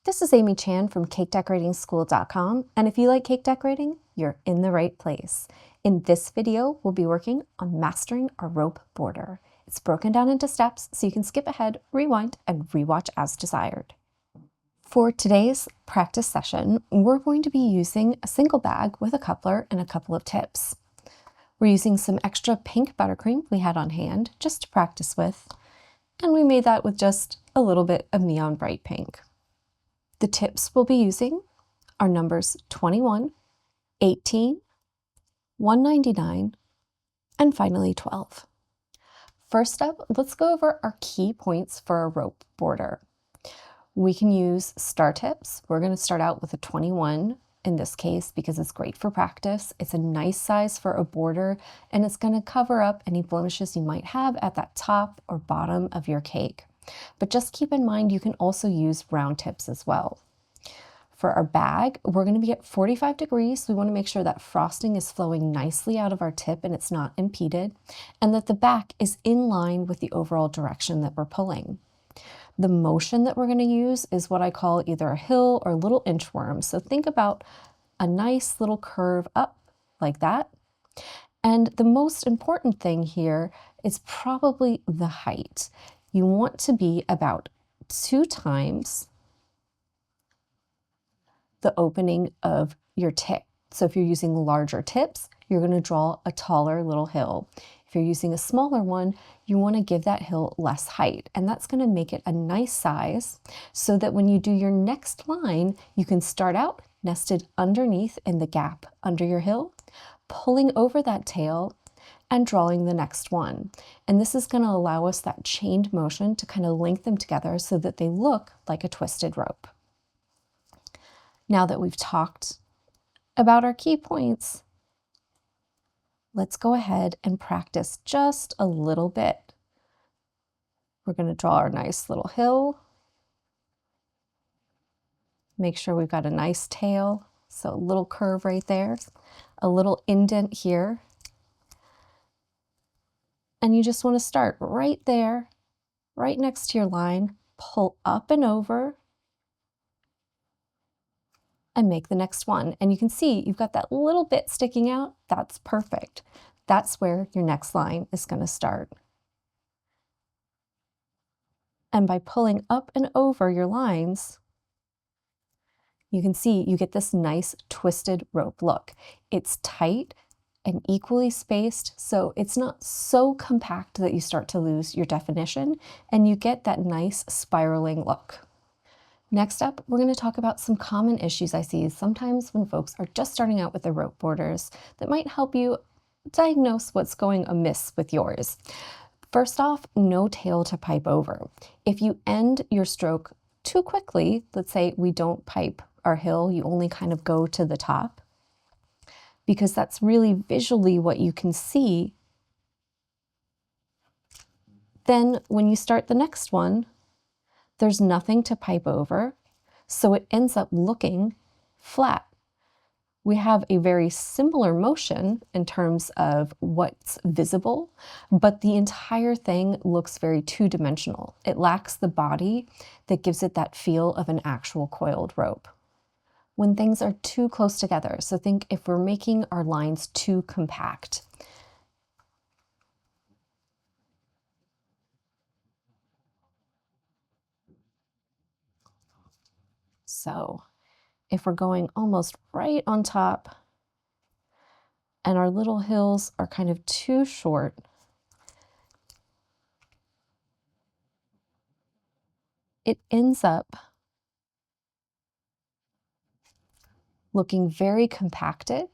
This is Amy Chan from CakeDecoratingSchool.com, and if you like cake decorating, you're in the right place. In this video, we'll be working on mastering our rope border. It's broken down into steps so you can skip ahead, rewind, and rewatch as desired. For today's practice session, we're going to be using a single bag with a coupler and a couple of tips. We're using some extra pink buttercream we had on hand just to practice with, and we made that with just a little bit of neon bright pink. The tips we'll be using are numbers 21, 18, 199, and finally 12. First up, let's go over our key points for a rope border. We can use star tips. We're going to start out with a 21 in this case because it's great for practice. It's a nice size for a border, and it's going to cover up any blemishes you might have at that top or bottom of your cake. But just keep in mind you can also use round tips as well. For our bag, we're going to be at 45 degrees. We want to make sure that frosting is flowing nicely out of our tip and it's not impeded, and that the back is in line with the overall direction that we're pulling. The motion that we're going to use is what I call either a hill or little inchworm. So think about a nice little curve up like that. And the most important thing here is probably the height. You want to be about 2 times the opening of your tip. So if you're using larger tips, you're going to draw a taller little hill. If you're using a smaller one, you want to give that hill less height, and that's going to make it a nice size so that when you do your next line, you can start out nested underneath in the gap under your hill, pulling over that tail and drawing the next one. And this is going to allow us that chained motion to kind of link them together so that they look like a twisted rope. Now that we've talked about our key points, let's go ahead and practice just a little bit. We're going to draw our nice little hill. Make sure we've got a nice tail, so a little curve right there, a little indent here. And you just want to start right there, right next to your line, pull up and over, and make the next one. And you can see you've got that little bit sticking out. That's perfect. That's where your next line is going to start. And by pulling up and over your lines, you can see you get this nice twisted rope look. It's tight and equally spaced, so it's not so compact that you start to lose your definition, and you get that nice spiraling look. Next up, we're going to talk about some common issues I see sometimes when folks are just starting out with their rope borders that might help you diagnose what's going amiss with yours. First off, no tail to pipe over. If you end your stroke too quickly, let's say we don't pipe our hill, you only kind of go to the top, because that's really visually what you can see, then when you start the next one, there's nothing to pipe over, so it ends up looking flat. We have a very similar motion in terms of what's visible, but the entire thing looks very two-dimensional. It lacks the body that gives it that feel of an actual coiled rope. When things are too close together, so think if we're making our lines too compact. So if we're going almost right on top and our little hills are kind of too short, it ends up looking very compacted,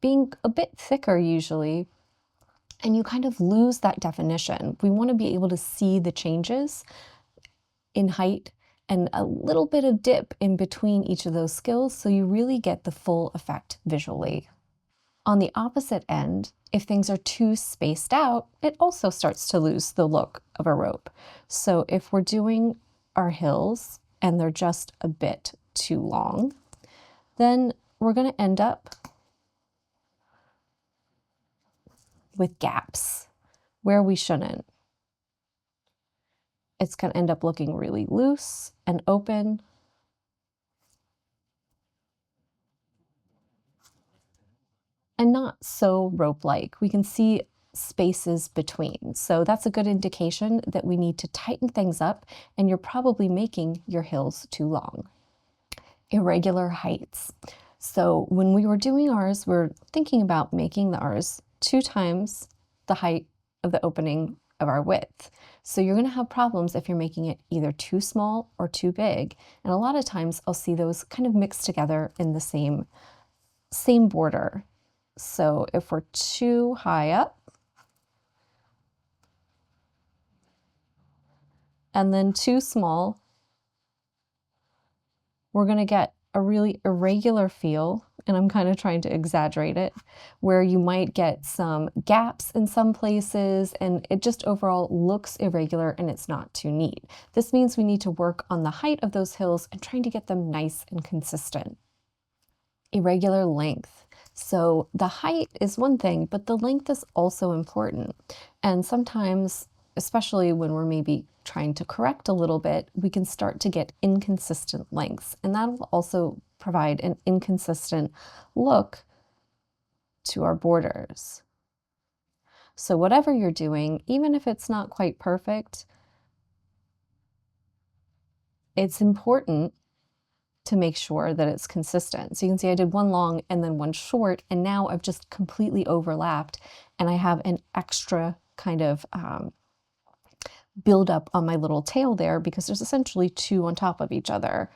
being a bit thicker usually, and you kind of lose that definition. We want to be able to see the changes in height and a little bit of dip in between each of those skills so you really get the full effect visually. On the opposite end, if things are too spaced out, it also starts to lose the look of a rope. So if we're doing our hills and they're just a bit too long, then we're going to end up with gaps where we shouldn't. It's going to end up looking really loose and open, and not so rope-like. We can see spaces between. So that's a good indication that we need to tighten things up, and you're probably making your hills too long. Irregular heights. So when we were doing ours, we're thinking about making ours 2 times the height of the opening of our width. So you're going to have problems if you're making it either too small or too big. And a lot of times I'll see those kind of mixed together in the same border. So if we're too high up and then too small, we're going to get a really irregular feel, and I'm kind of trying to exaggerate it, where you might get some gaps in some places and it just overall looks irregular and it's not too neat. This means we need to work on the height of those hills and trying to get them nice and consistent. Irregular length. So the height is one thing, but the length is also important. And sometimes, especially when we're maybe trying to correct a little bit, we can start to get inconsistent lengths, and that will also provide an inconsistent look to our borders. So whatever you're doing, even if it's not quite perfect, it's important to make sure that it's consistent. So you can see I did one long and then one short, and now I've just completely overlapped, and I have an extra kind of build up on my little tail there because there's essentially 2 on top of each other.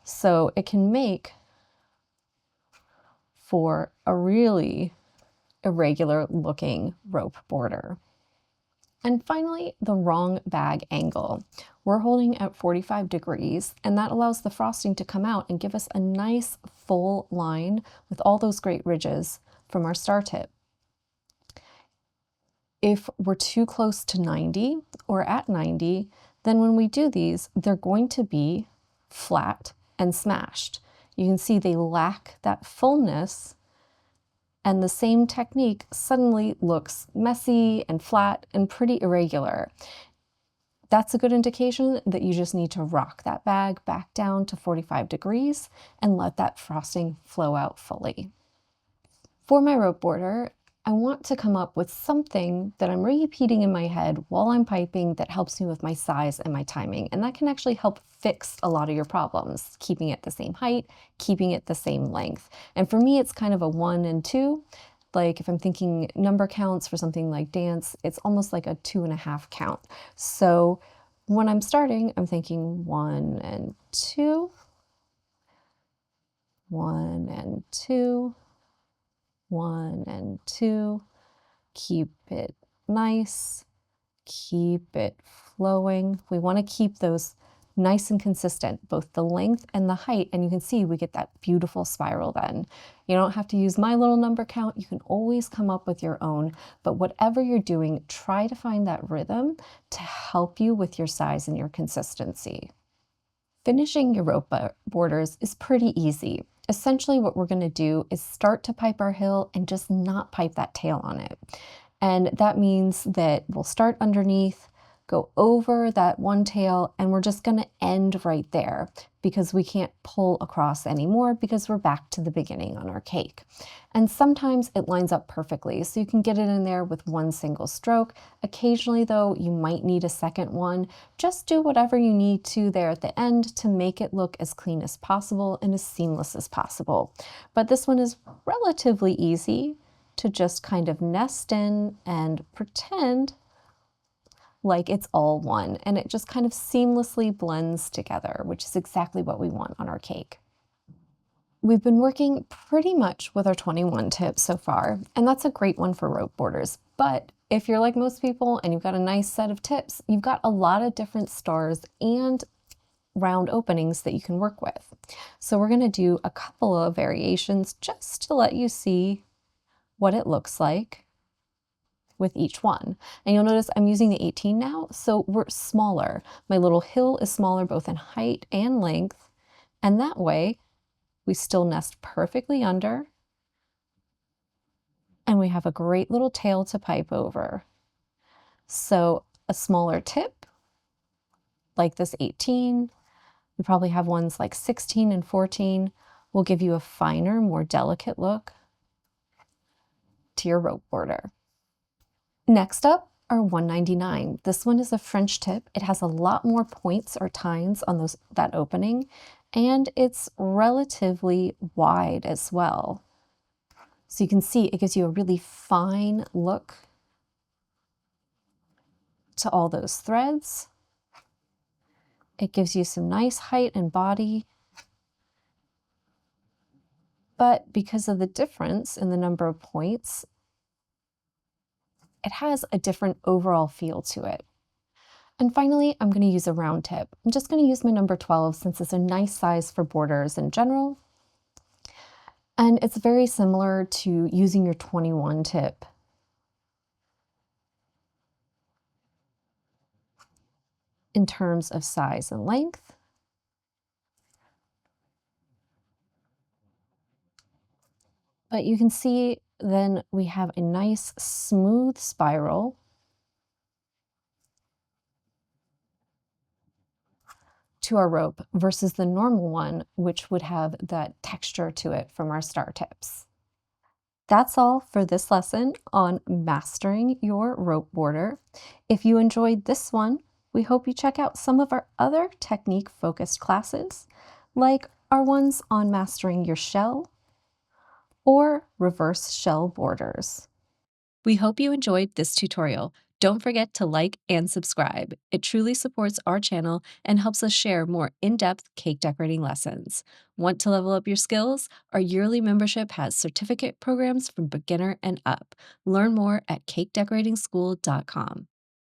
So it can make for a really irregular looking rope border. And finally, the wrong bag angle. We're holding at 45 degrees, and that allows the frosting to come out and give us a nice full line with all those great ridges from our star tip. If we're too close to 90 or at 90, then when we do these, they're going to be flat and smashed. You can see they lack that fullness, and the same technique suddenly looks messy and flat and pretty irregular. That's a good indication that you just need to rock that bag back down to 45 degrees and let that frosting flow out fully. For my rope border, I want to come up with something that I'm repeating in my head while I'm piping that helps me with my size and my timing. And that can actually help fix a lot of your problems, keeping it the same height, keeping it the same length. And for me, it's kind of a 1 and 2. Like if I'm thinking number counts for something like dance, it's almost like a 2.5 count. So when I'm starting, I'm thinking 1 and 2, 1 and 2, 1 and 2, keep it nice, keep it flowing. We want to keep those nice and consistent, both the length and the height, and you can see we get that beautiful spiral then. You don't have to use my little number count, you can always come up with your own, but whatever you're doing, try to find that rhythm to help you with your size and your consistency. Finishing your rope borders is pretty easy. Essentially what we're going to do is start to pipe our hill and just not pipe that tail on it. And that means that we'll start underneath, go over that one tail, and we're just going to end right there because we can't pull across anymore because we're back to the beginning on our cake. And sometimes it lines up perfectly, so you can get it in there with one single stroke. Occasionally though, you might need a second one. Just do whatever you need to there at the end to make it look as clean as possible and as seamless as possible. But this one is relatively easy to just kind of nest in and pretend like it's all one, and it just kind of seamlessly blends together, which is exactly what we want on our cake. We've been working pretty much with our 21 tips so far, and that's a great one for rope borders. But if you're like most people and you've got a nice set of tips, you've got a lot of different stars and round openings that you can work with. So we're going to do a couple of variations just to let you see what it looks like with each one. And you'll notice I'm using the 18 now, so we're smaller. My little hill is smaller both in height and length, and that way we still nest perfectly under, and we have a great little tail to pipe over. So a smaller tip, like this 18, we probably have ones like 16 and 14, will give you a finer, more delicate look. to your rope border. Next up are 199. This one is a French tip. It has a lot more points or tines on that opening, and it's relatively wide as well. So you can see it gives you a really fine look to all those threads. It gives you some nice height and body, but because of the difference in the number of points, it has a different overall feel to it. And finally, I'm going to use a round tip. I'm just going to use my number 12 since it's a nice size for borders in general. And it's very similar to using your 21 tip. In terms of size and length. But you can see then we have a nice smooth spiral to our rope versus the normal one, which would have that texture to it from our star tips. That's all for this lesson on mastering your rope border. If you enjoyed this one, we hope you check out some of our other technique-focused classes, like our ones on mastering your shell or reverse shell borders. We hope you enjoyed this tutorial. Don't forget to like and subscribe. It truly supports our channel and helps us share more in-depth cake decorating lessons. Want to level up your skills? Our yearly membership has certificate programs from beginner and up. Learn more at cakedecorating school.com.